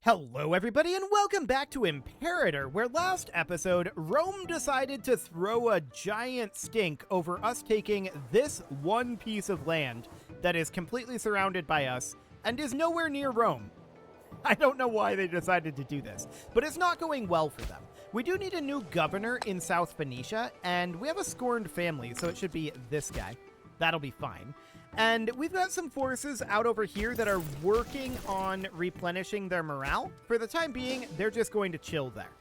Hello everybody and welcome back to Imperator, where last episode, Rome decided to throw a giant stink over us taking this one piece of land that is completely surrounded by us and is nowhere near Rome. I don't know why they decided to do this, but it's not going well for them. We do need a new governor in South Phoenicia, and we have a scorned family, so it should be this guy. That'll be fine. And we've got some forces out over here that are working on replenishing their morale. For the time being, they're just going to chill there.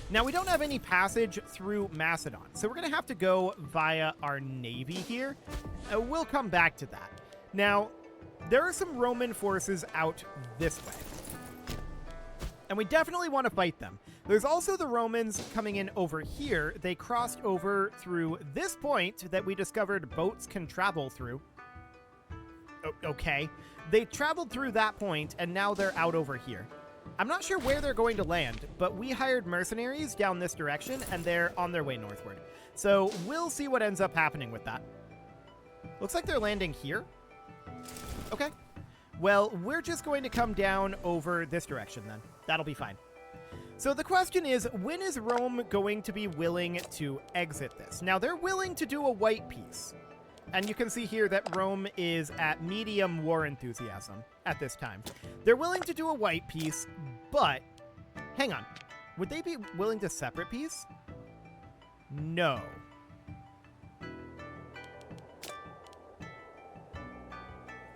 Now, we don't have any passage through Macedon, so we're going to have to go via our navy here. We'll come back to that. Now, there are some Roman forces out this way, and we definitely want to fight them. There's also the Romans coming in over here. They crossed over through this point that we discovered boats can travel through. Okay. They traveled through that point, and now they're out over here. I'm not sure where they're going to land, but we hired mercenaries down this direction, and they're on their way northward. So we'll see what ends up happening with that. Looks like they're landing here. Okay. Well, we're just going to come down over this direction then. That'll be fine. So the question is, when is Rome going to be willing to exit this? Now, they're willing to do a white peace. And you can see here that Rome is at medium war enthusiasm at this time. They're willing to do a white peace, but hang on. Would they be willing to separate peace? No.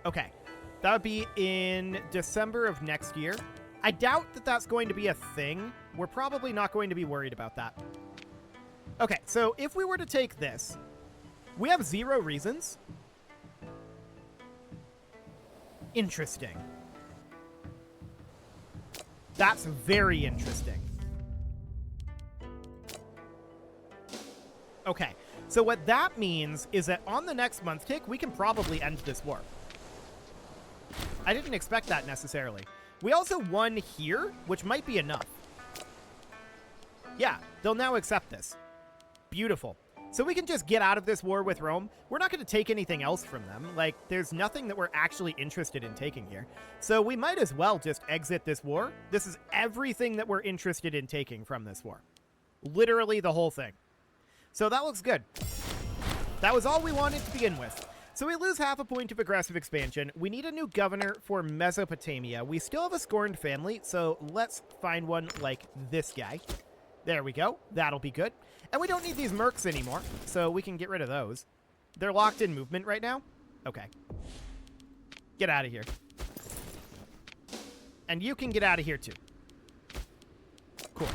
Okay. That would be in December of next year. I doubt that that's going to be a thing. We're probably not going to be worried about that. Okay, so if we were to take this, we have 0 reasons. Interesting. That's very interesting. Okay, so what that means is that on the next month tick, we can probably end this war. I didn't expect that necessarily. We also won here, which might be enough. Yeah, they'll now accept this. Beautiful. So we can just get out of this war with Rome. We're not going to take anything else from them. Like, there's nothing that we're actually interested in taking here. So we might as well just exit this war. This is everything that we're interested in taking from this war. Literally the whole thing. So that looks good. That was all we wanted to begin with. So we lose half a point of aggressive expansion. We need a new governor for Mesopotamia. We still have a scorned family, so let's find one like this guy. There we go. That'll be good. And we don't need these mercs anymore, so we can get rid of those. They're locked in movement right now? Okay. Get out of here. And you can get out of here too. Cool.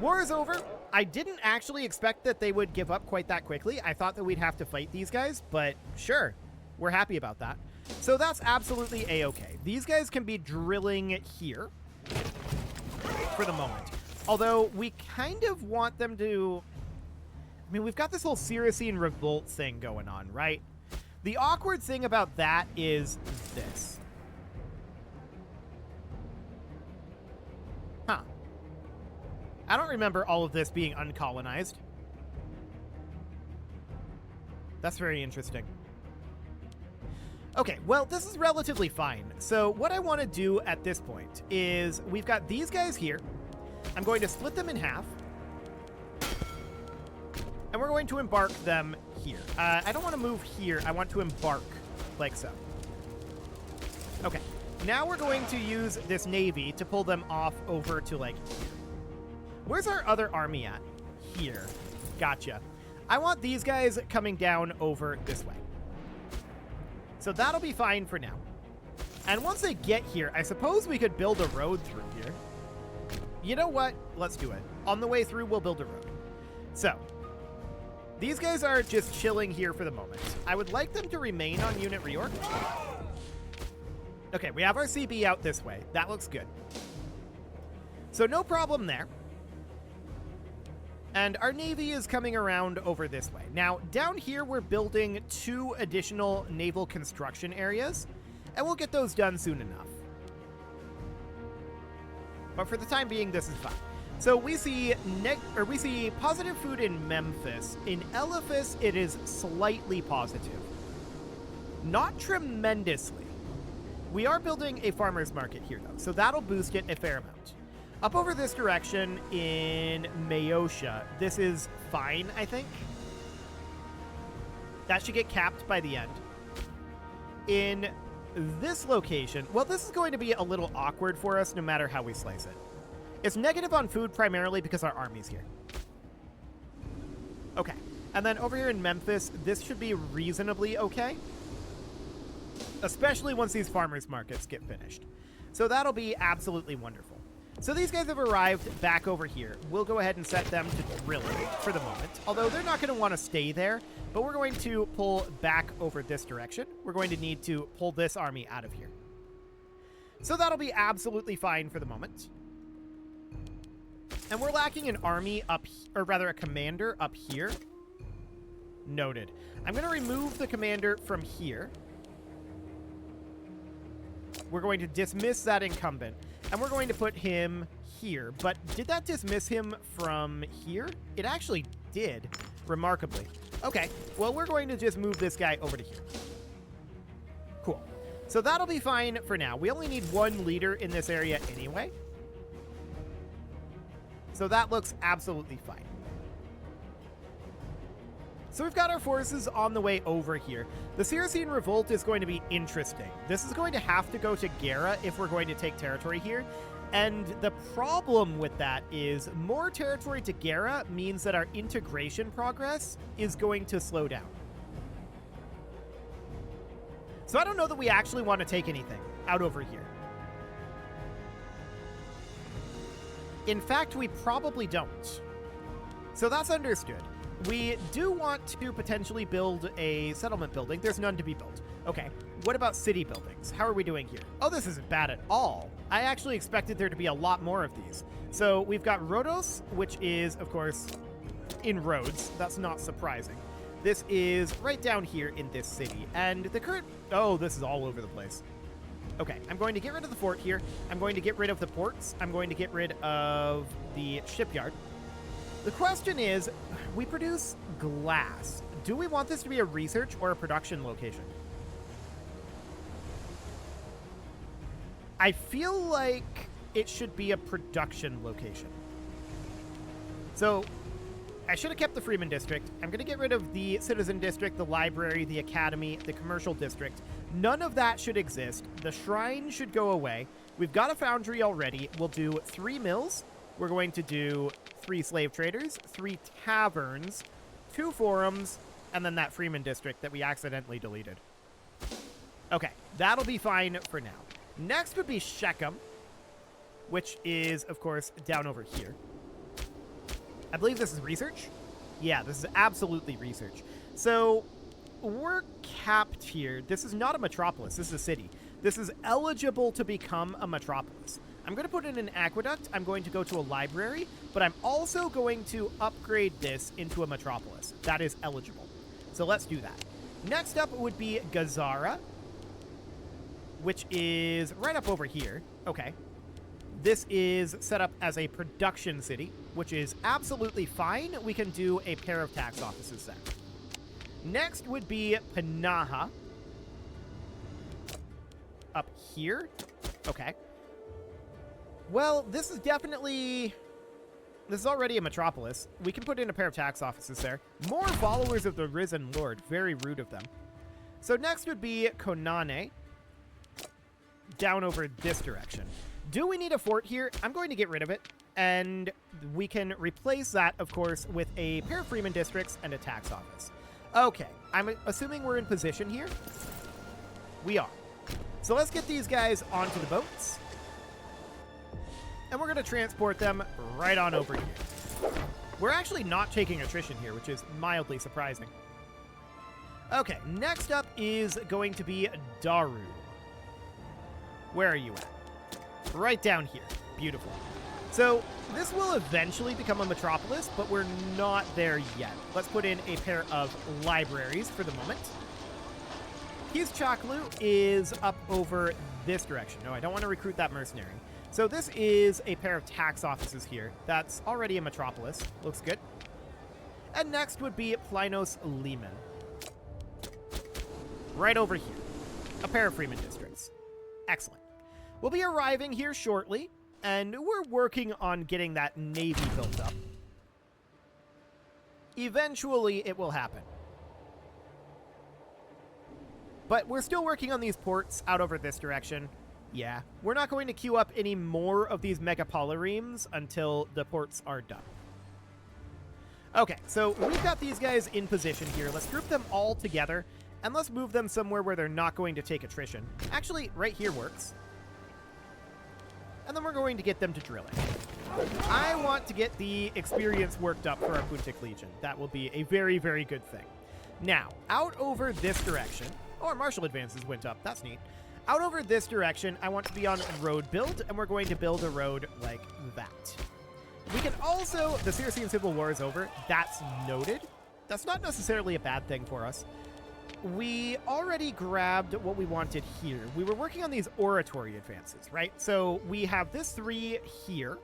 War is over. I didn't actually expect that they would give up quite that quickly. I thought that we'd have to fight these guys, but sure, we're happy about that. So that's absolutely a-okay. These guys can be drilling here for the moment. Although we kind of want them to... I mean, we've got this whole Syracine revolt thing going on, right? The awkward thing about that is this. Huh. I don't remember all of this being uncolonized. That's very interesting. Okay, well, this is relatively fine. So what I want to do at this point is we've got these guys here. I'm going to split them in half. And we're going to embark them here. I don't want to move here. I want to embark like so. Okay, now we're going to use this navy to pull them off over to like here. Where's our other army at? Here. Gotcha. I want these guys coming down over this way. So that'll be fine for now. And once they get here, I suppose we could build a road through here. You know what? Let's do it. On the way through, we'll build a road. So, these guys are just chilling here for the moment. I would like them to remain on unit reorg. Okay, we have our CB out this way. That looks good. So no problem there. And our navy is coming around over this way. Now, down here, we're building 2 additional naval construction areas, and we'll get those done soon enough. But for the time being, this is fine. So we see positive food in Memphis. In Elephas, it is slightly positive. Not tremendously. We are building a farmer's market here, though, so that'll boost it a fair amount. Up over this direction in Meosha, this is fine, I think. That should get capped by the end. In this location, well, this is going to be a little awkward for us no matter how we slice it. It's negative on food primarily because our army's here. Okay. And then over here in Memphis, this should be reasonably okay. Especially once these farmers markets get finished. So that'll be absolutely wonderful. So these guys have arrived back over here. We'll go ahead and set them to drilling for the moment. Although they're not going to want to stay there. But we're going to pull back over this direction. We're going to need to pull this army out of here. So that'll be absolutely fine for the moment. And we're lacking an army up, or rather a commander up here. Noted. I'm going to remove the commander from here. We're going to dismiss that incumbent. And we're going to put him here. But did that dismiss him from here? It actually did, remarkably. Okay, well, we're going to just move this guy over to here. Cool. So that'll be fine for now. We only need one leader in this area anyway. So that looks absolutely fine. So we've got our forces on the way over here. The Syracine Revolt is going to be interesting. This is going to have to go to Gera if we're going to take territory here. And the problem with that is more territory to Gera means that our integration progress is going to slow down. So I don't know that we actually want to take anything out over here. In fact, we probably don't. So that's understood. We do want to potentially build a settlement building. There's none to be built. Okay, what about city buildings? How are we doing here? Oh, this isn't bad at all. I actually expected there to be a lot more of these. So we've got Rhodos, which is, of course, in Rhodes. That's not surprising. This is right down here in this city. And the current... Oh, this is all over the place. Okay, I'm going to get rid of the fort here. I'm going to get rid of the ports. I'm going to get rid of the shipyard. The question is, we produce glass. Do we want this to be a research or a production location? I feel like it should be a production location. So I should have kept the Freeman District. I'm going to get rid of the Citizen District, the Library, the Academy, the Commercial District. None of that should exist. The Shrine should go away. We've got a foundry already. We'll do 3 mills. We're going to do 3 slave traders, 3 taverns, 2 forums, and then that Freeman District that we accidentally deleted. Okay, that'll be fine for now. Next would be Shechem, which is, of course, down over here. I believe this is research. Yeah, this is absolutely research. So we're capped here. This is not a metropolis. This is a city. This is eligible to become a metropolis. I'm going to put in an aqueduct. I'm going to go to a library, but I'm also going to upgrade this into a metropolis. That is eligible. So let's do that. Next up would be Gazara, which is right up over here. Okay. This is set up as a production city, which is absolutely fine. We can do a pair of tax offices there. Next would be Panaha. Up here. Okay. Well, this is definitely... This is already a metropolis. We can put in a pair of tax offices there. More followers of the Risen Lord. Very rude of them. So next would be Konane. Down over this direction. Do we need a fort here? I'm going to get rid of it. And we can replace that, of course, with a pair of Freeman districts and a tax office. Okay. I'm assuming we're in position here. We are. So let's get these guys onto the boats. And we're going to transport them right on over here. We're actually not taking attrition here, which is mildly surprising. Okay, next up is going to be Daru. Where are you at? Right down here. Beautiful. So this will eventually become a metropolis, but we're not there yet. Let's put in a pair of libraries for the moment. His Chaklu is up over this direction. No, I don't want to recruit that mercenary. So this is a pair of tax offices here. That's already a metropolis. Looks good. And next would be Plinos Lehman. Right over here. A pair of Freeman districts. Excellent. We'll be arriving here shortly, and we're working on getting that navy built up. Eventually, it will happen. But we're still working on these ports out over this direction. Yeah, we're not going to queue up any more of these megapolyremes until the ports are done. Okay, so we've got these guys in position here. Let's group them all together, and let's move them somewhere where they're not going to take attrition. Actually, right here works. And then we're going to get them to drilling. I want to get the experience worked up for our Puntic Legion. That will be a very, very good thing. Now, out over this direction... Oh, our martial advances went up. That's neat. Out over this direction, I want to be on road build, and we're going to build a road like that. We can also... The Circean Civil War is over. That's noted. That's not necessarily a bad thing for us. We already grabbed what we wanted here. We were working on these oratory advances, right? So we have this 3 here.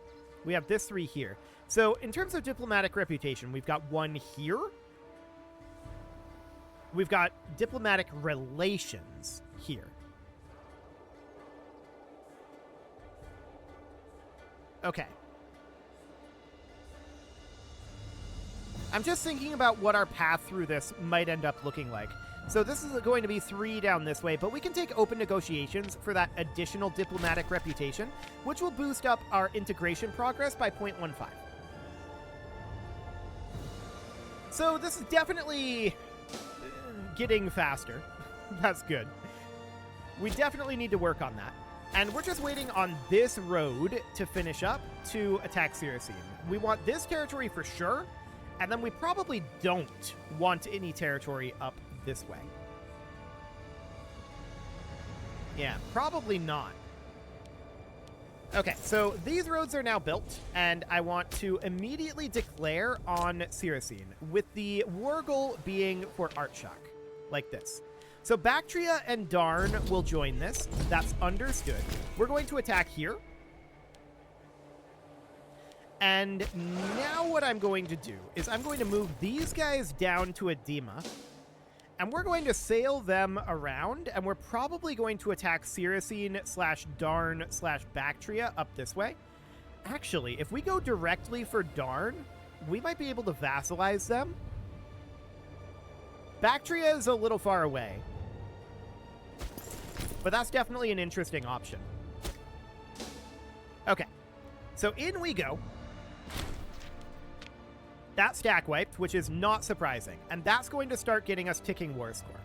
We have this 3 here. So in terms of diplomatic reputation, we've got 1 here. We've got diplomatic relations here. Okay. I'm just thinking about what our path through this might end up looking like. So this is going to be 3 down this way, but we can take open negotiations for that additional diplomatic reputation, which will boost up our integration progress by 0.15. So this is definitely getting faster. That's good. We definitely need to work on that. And we're just waiting on this road to finish up to attack Circean. We want this territory for sure, and then we probably don't want any territory up this way. Yeah, probably not. Okay, so these roads are now built, and I want to immediately declare on Circean, with the war goal being for Artshock, like this. So Bactria and Darn will join this. That's understood. We're going to attack here. And now what I'm going to do is I'm going to move these guys down to Edema, and we're going to sail them around, and we're probably going to attack Circean/Darn/Bactria up this way. Actually, if we go directly for Darn, we might be able to vassalize them. Bactria is a little far away, but that's definitely an interesting option. Okay, so in we go. That stack wiped, which is not surprising, and that's going to start getting us ticking war score.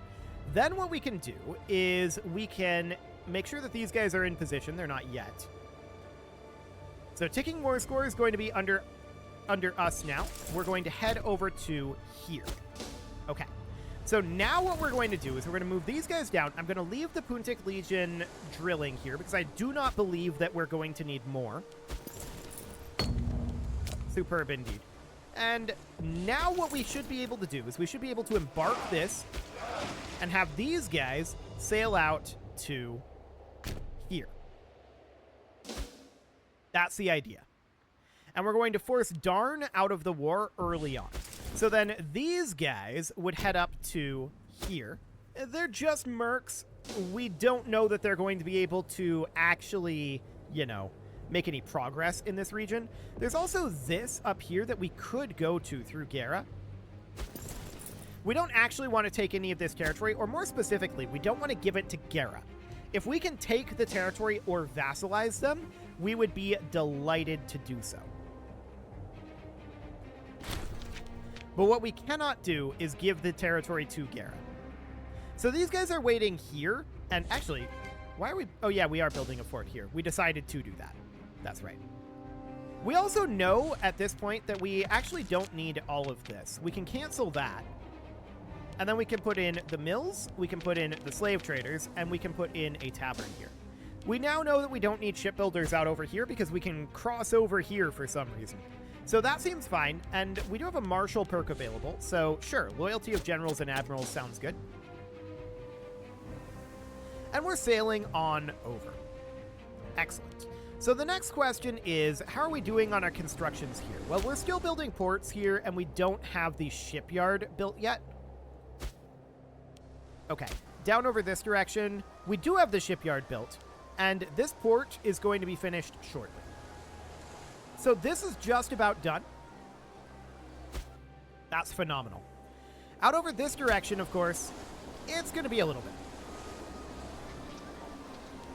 Then what we can do is we can make sure that these guys are in position. They're not yet. So ticking war score is going to be under us now. We're going to head over to here. Okay. So now what we're going to do is we're going to move these guys down. I'm going to leave the Puntic Legion drilling here because I do not believe that we're going to need more. Superb indeed. And now what we should be able to do is we should be able to embark this and have these guys sail out to here. That's the idea. And we're going to force Darn out of the war early on. So then these guys would head up to here. They're just mercs. We don't know that they're going to be able to actually, you know, make any progress in this region. There's also this up here that we could go to through Gera. We don't actually want to take any of this territory, or more specifically, we don't want to give it to Gera. If we can take the territory or vassalize them, we would be delighted to do so. But what we cannot do is give the territory to Gera. So these guys are waiting here, and actually, why are we... Oh yeah, we are building a fort here. We decided to do that. That's right. We also know at this point that we actually don't need all of this. We can cancel that. And then we can put in the mills, we can put in the slave traders, and we can put in a tavern here. We now know that we don't need shipbuilders out over here because we can cross over here for some reason. So that seems fine, and we do have a martial perk available, so sure, loyalty of generals and admirals sounds good. And we're sailing on over. Excellent. So the next question is, how are we doing on our constructions here? Well, we're still building ports here, and we don't have the shipyard built yet. Okay, down over this direction, we do have the shipyard built. and this port is going to be finished shortly. So this is just about done. That's phenomenal. Out over this direction, of course, it's going to be a little bit.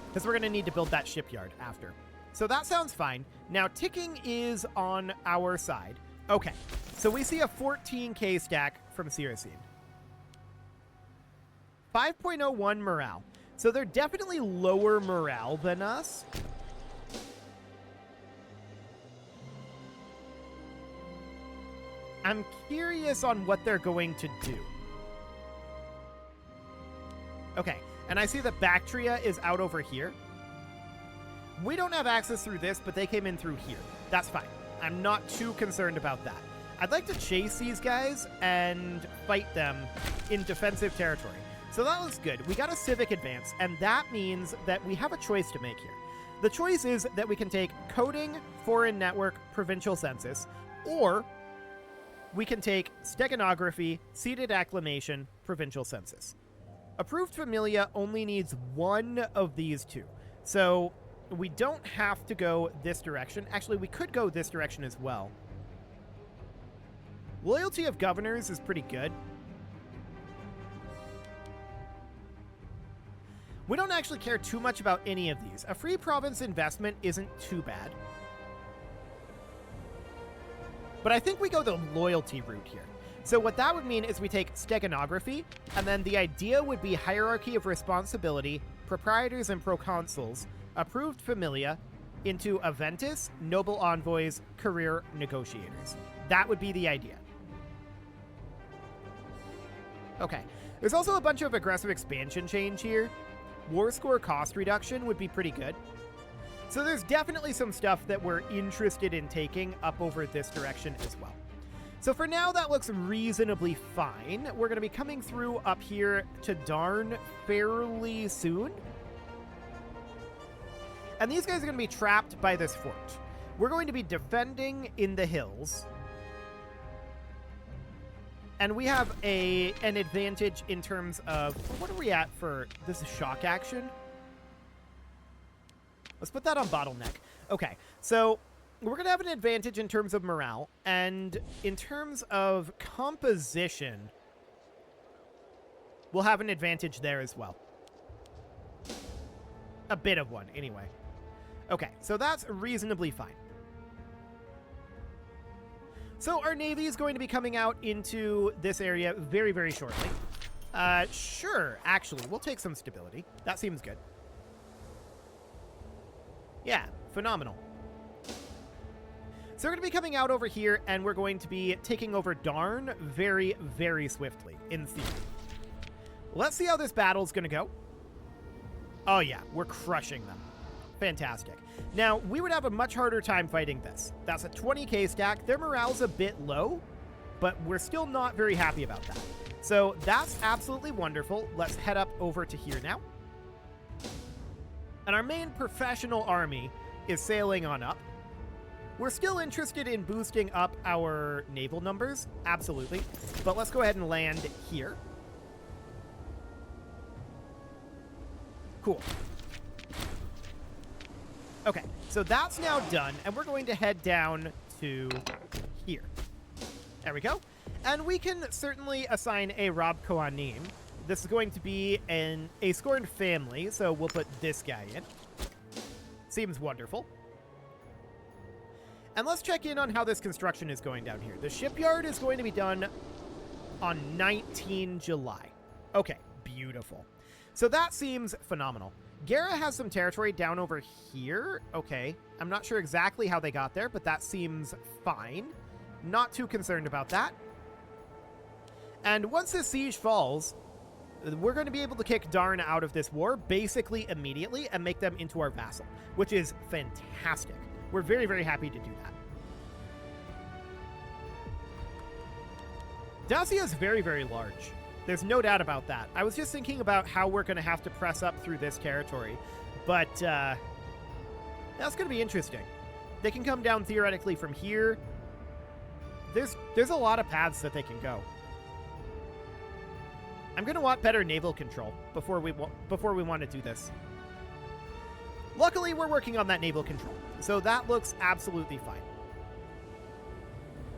Because we're going to need to build that shipyard after. So that sounds fine. Now, ticking is on our side. Okay, so we see a 14k stack from Siracine. 5.01 morale. So they're definitely lower morale than us. I'm curious on what they're going to do. Okay, and I see that Bactria is out over here. We don't have access through this, but they came in through here. That's fine. I'm not too concerned about that. I'd like to chase these guys and fight them in defensive territory. So that looks good. We got a civic advance, and that means that we have a choice to make here. The choice is that we can take coding, foreign network, provincial census, or we can take steganography, seated acclamation, provincial census. Approved Familia only needs one of these two. So we don't have to go this direction. Actually, we could go this direction as well. Loyalty of governors is pretty good. We don't actually care too much about any of these. A free province investment isn't too bad. But I think we go the loyalty route here. So what that would mean is we take steganography, and then the idea would be hierarchy of responsibility, proprietors and proconsuls, approved familia, into Aventus, noble envoys, career negotiators. That would be the idea. Okay. There's also a bunch of aggressive expansion change here. War score cost reduction would be pretty good. So there's definitely some stuff that we're interested in taking up over this direction as well. So for now, that looks reasonably fine. We're going to be coming through up here to Darn fairly soon. And these guys are going to be trapped by this fort. We're going to be defending in the hills. And we have an advantage in terms of... What are we at for this shock action? Let's put that on bottleneck. Okay, so we're going to have an advantage in terms of morale. And in terms of composition, we'll have an advantage there as well. A bit of one, anyway. Okay, so that's reasonably fine. So our Navy is going to be coming out into this area very, very shortly. Sure, actually, we'll take some stability. That seems good. Yeah, phenomenal. So we're going to be coming out over here, and we're going to be taking over Darn very, very swiftly, in theory. Let's see how this battle's going to go. Oh, yeah, we're crushing them. Fantastic. Now, we would have a much harder time fighting this. That's a 20k stack. Their morale's a bit low, but we're still not very happy about that. So that's absolutely wonderful. Let's head up over to here now. And our main professional army is sailing on up. We're still interested in boosting up our naval numbers, absolutely. But let's go ahead and land here. Cool. Okay, so that's now done, and we're going to head down to here. There we go. And we can certainly assign a Rob Kohanim. This is going to be a scorned family, so we'll put this guy in. Seems wonderful. And let's check in on how this construction is going down here. The shipyard is going to be done on 19 July. Okay, beautiful. So that seems phenomenal. Gera has some territory down over here. Okay, I'm not sure exactly how they got there, but that seems fine. Not too concerned about that. And once this siege falls, we're going to be able to kick Darn out of this war basically immediately and make them into our vassal, which is fantastic. We're very, very happy to do that. Dacia is very, very large. There's no doubt about that. I was just thinking about how we're going to have to press up through this territory, but that's going to be interesting. They can come down theoretically from here. There's a lot of paths that they can go. I'm going to want better naval control before we want to do this. Luckily, we're working on that naval control, so that looks absolutely fine.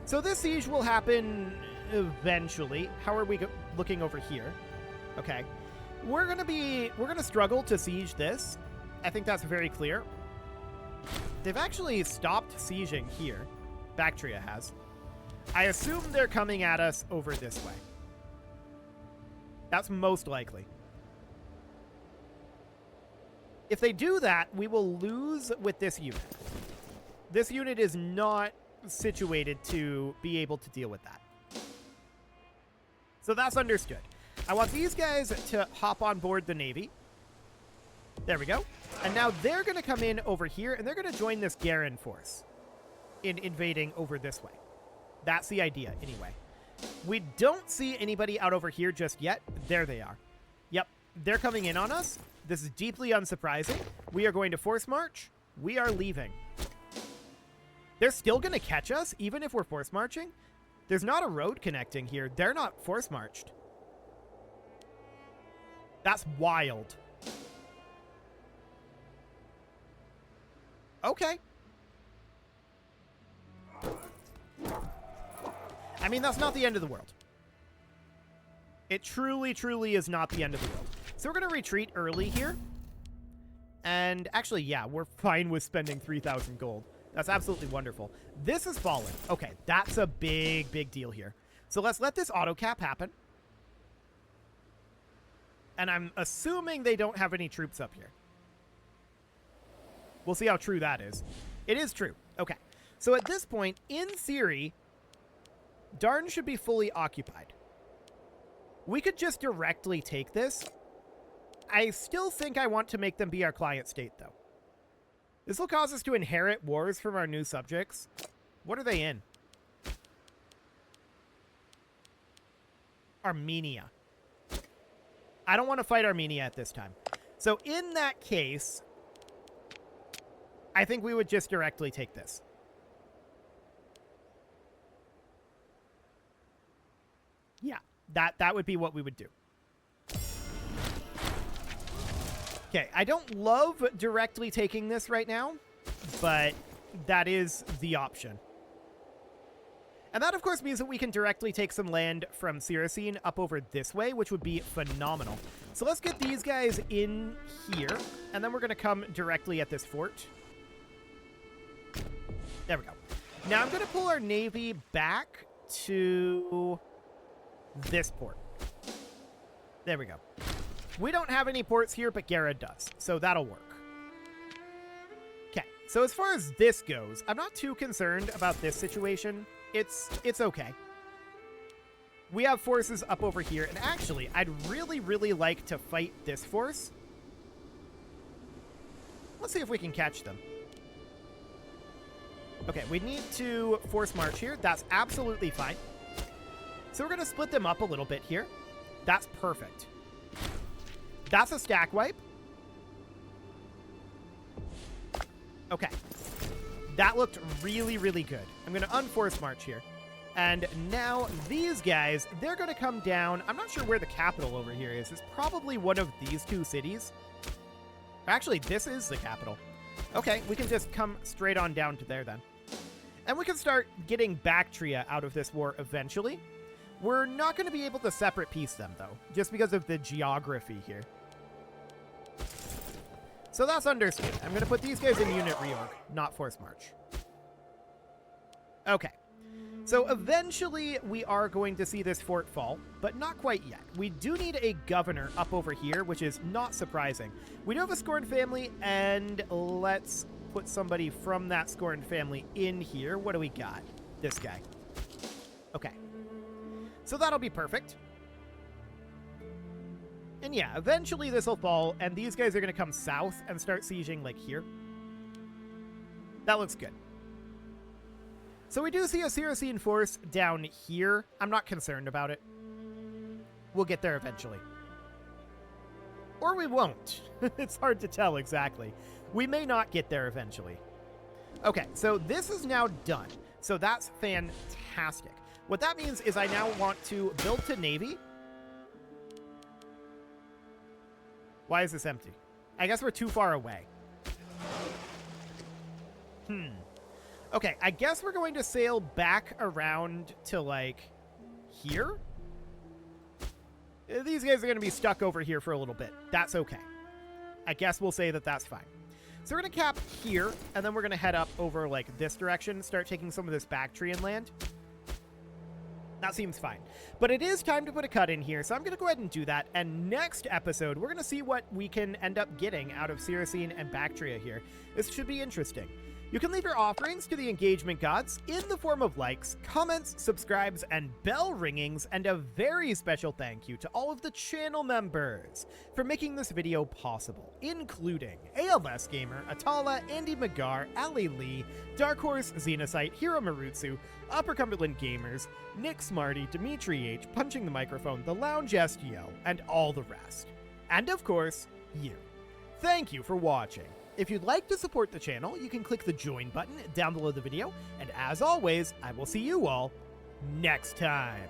So this siege will happen eventually. How are we looking over here? Okay. We're gonna struggle to siege this. I think that's very clear. They've actually stopped sieging here. Bactria has. I assume they're coming at us over this way. That's most likely. If they do that, we will lose with this unit. This unit is not situated to be able to deal with that. So that's understood. I want these guys to hop on board the Navy. There we go. And now they're going to come in over here, and they're going to join this Garen force in invading over this way. That's the idea, anyway. We don't see anybody out over here just yet. There they are. Yep, they're coming in on us. This is deeply unsurprising. We are going to force march. We are leaving. They're still going to catch us, even if we're force marching. There's not a road connecting here. They're not force marched. That's wild. Okay. I mean, that's not the end of the world. It truly, truly is not the end of the world. So we're going to retreat early here. And actually, yeah, we're fine with spending 3,000 gold. That's absolutely wonderful. This is fallen. Okay, that's a big, big deal here. So let's let this auto cap happen. And I'm assuming they don't have any troops up here. We'll see how true that is. It is true. Okay. So at this point, in theory, Darn should be fully occupied. We could just directly take this. I still think I want to make them be our client state, though. This will cause us to inherit wars from our new subjects. What are they in? Armenia. I don't want to fight Armenia at this time. So in that case, I think we would just directly take this. Yeah, that would be what we would do. Okay, I don't love directly taking this right now, but that is the option. And that, of course, means that we can directly take some land from Siracine up over this way, which would be phenomenal. So let's get these guys in here, and then we're going to come directly at this fort. There we go. Now I'm going to pull our navy back to this port. There we go. We don't have any ports here, but Garrett does, so that'll work. Okay, so as far as this goes, I'm not too concerned about this situation. It's okay. We have forces up over here, and actually, I'd really, really like to fight this force. Let's see if we can catch them. Okay, we need to force march here. That's absolutely fine. So we're going to split them up a little bit here. That's perfect. That's a stack wipe. Okay. That looked really, really good. I'm going to unforce march here. And now these guys, they're going to come down. I'm not sure where the capital over here is. It's probably one of these two cities. Actually, this is the capital. Okay, we can just come straight on down to there then. And we can start getting Bactria out of this war eventually. We're not going to be able to separate piece them, though, just because of the geography here. So that's understood. I'm going to put these guys in unit reorg, not force march. Okay. So eventually we are going to see this fort fall, but not quite yet. We do need a governor up over here, which is not surprising. We do have a Scorned family, and let's put somebody from that Scorned family in here. What do we got? This guy. Okay. So that'll be perfect. And yeah, eventually this will fall, and these guys are going to come south and start sieging, like, here. That looks good. So we do see a Siracine force down here. I'm not concerned about it. We'll get there eventually. Or we won't. It's hard to tell exactly. We may not get there eventually. Okay, so this is now done. So that's fantastic. What that means is I now want to build to Navy. Why is this empty? I guess we're too far away. Okay, I guess we're going to sail back around to, like, here? These guys are going to be stuck over here for a little bit. That's okay. I guess we'll say that that's fine. So we're going to cap here, and then we're going to head up over, like, this direction, start taking some of this Bactrian land. That seems fine. But it is time to put a cut in here, so I'm going to go ahead and do that. And next episode, we're going to see what we can end up getting out of Siracine and Bactria here. This should be interesting. You can leave your offerings to the engagement gods in the form of likes, comments, subscribes, and bell ringings, and a very special thank you to all of the channel members for making this video possible, including ALS Gamer, Atala, Andy Magar, Ali Lee, Dark Horse, Xenocyte, Hiro Marutsu, Upper Cumberland Gamers, Nick Smarty, Dimitri H, Punching the Microphone, The Lounge STO, and all the rest. And of course, you. Thank you for watching. If you'd like to support the channel, you can click the join button down below the video, and as always, I will see you all next time.